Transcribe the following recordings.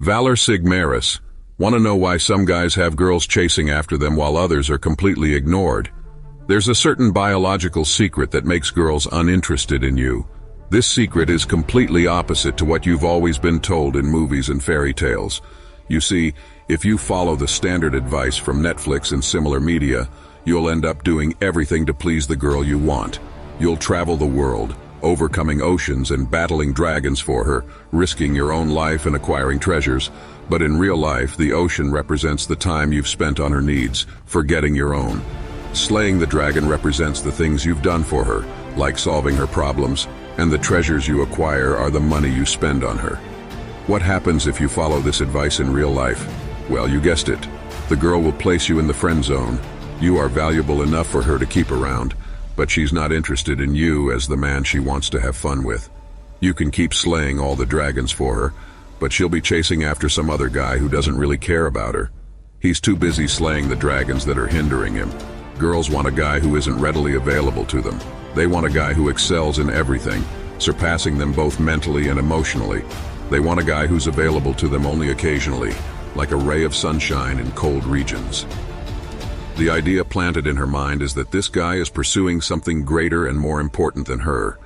Valor Sigmaris. Want to know why some guys have girls chasing after them while others are completely ignored? There's a certain biological secret that makes girls uninterested in you. This secret is completely opposite to what you've always been told in movies and fairy tales. You see, if you follow the standard advice from Netflix and similar media, you'll end up doing everything to please the girl you want. You'll travel the world, overcoming oceans and battling dragons for her, risking your own life and acquiring treasures. But in real life, the ocean represents the time you've spent on her needs, forgetting your own. Slaying the dragon represents the things you've done for her, like solving her problems, and the treasures you acquire are the money you spend on her. What happens if you follow this advice in real life? Well, you guessed it. The girl will place you in the friend zone. You are valuable enough for her to keep around, but she's not interested in you as the man she wants to have fun with. You can keep slaying all the dragons for her, but she'll be chasing after some other guy who doesn't really care about her. He's too busy slaying the dragons that are hindering him. Girls want a guy who isn't readily available to them. They want a guy who excels in everything, surpassing them both mentally and emotionally. They want a guy who's available to them only occasionally, like a ray of sunshine in cold regions. The idea planted in her mind is that this guy is pursuing something greater and more important than her.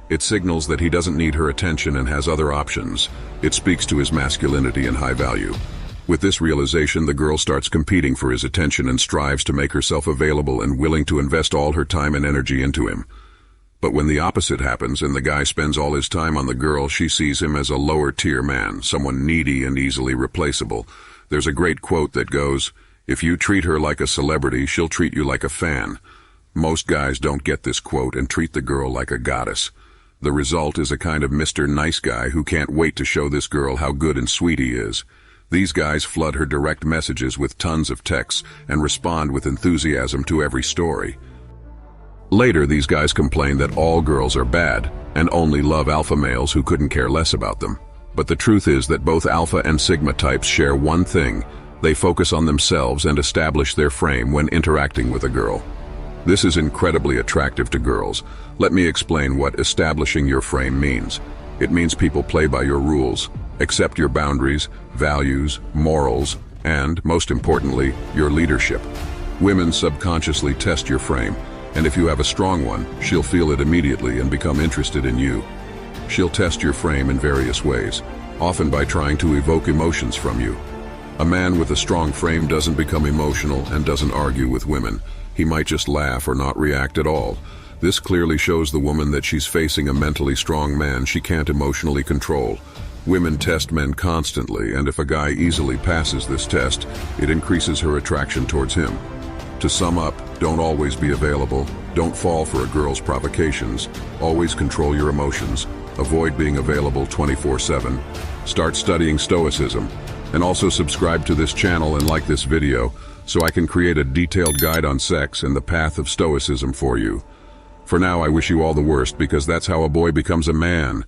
It signals that he doesn't need her attention and has other options. It speaks to his masculinity and high value. With this realization, the girl starts competing for his attention and strives to make herself available and willing to invest all her time and energy into him. But when the opposite happens and the guy spends all his time on the girl, she sees him as a lower-tier man, someone needy and easily replaceable. There's a great quote that goes, "If you treat her like a celebrity, she'll treat you like a fan." Most guys don't get this quote and treat the girl like a goddess. The result is a kind of Mr. Nice Guy who can't wait to show this girl how good and sweet he is. These guys flood her direct messages with tons of texts and respond with enthusiasm to every story. Later, these guys complain that all girls are bad and only love alpha males who couldn't care less about them. But the truth is that both alpha and sigma types share one thing: they focus on themselves and establish their frame when interacting with a girl. This is incredibly attractive to girls. Let me explain what establishing your frame means. It means people play by your rules, accept your boundaries, values, morals, and, most importantly, your leadership. Women subconsciously test your frame, and if you have a strong one, she'll feel it immediately and become interested in you. She'll test your frame in various ways, often by trying to evoke emotions from you. A man with a strong frame doesn't become emotional and doesn't argue with women. He might just laugh or not react at all. This clearly shows the woman that she's facing a mentally strong man she can't emotionally control. Women test men constantly, and if a guy easily passes this test, it increases her attraction towards him. To sum up, don't always be available. Don't fall for a girl's provocations. Always control your emotions. Avoid being available 24/7. Start studying Stoicism. And also subscribe to this channel and like this video so I can create a detailed guide on sex and the path of Stoicism for you. For now, I wish you all the worst because that's how a boy becomes a man.